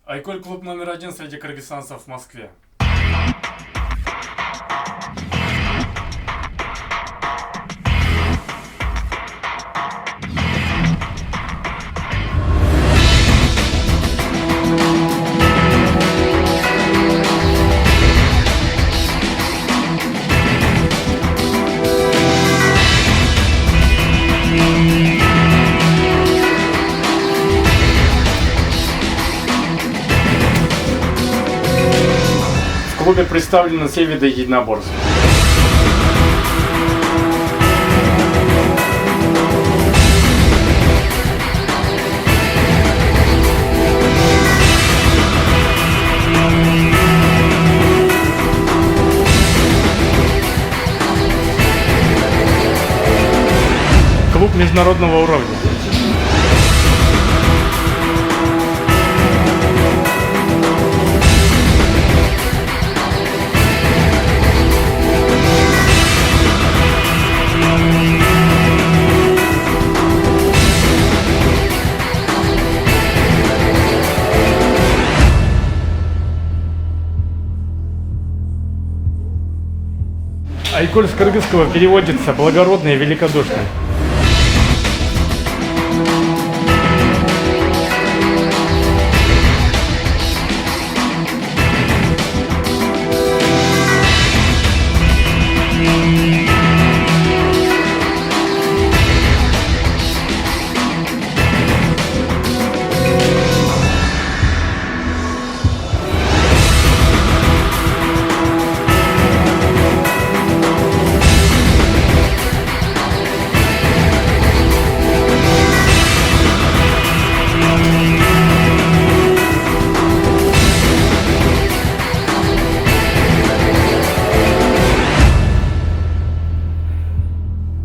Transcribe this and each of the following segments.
Айколь клуб номер 1 среди кыргызстанцев в Москве. В клубе представлены все виды единоборств. Клуб международного уровня. Айколь с кыргызского переводится «благородный и великодушный».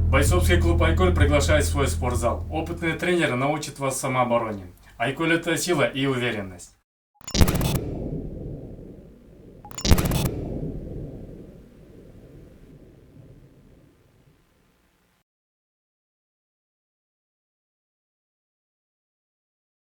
Бойцовский клуб Айколь приглашает в свой спортзал. Опытные тренеры научат вас самообороне. Айколь — это сила и уверенность.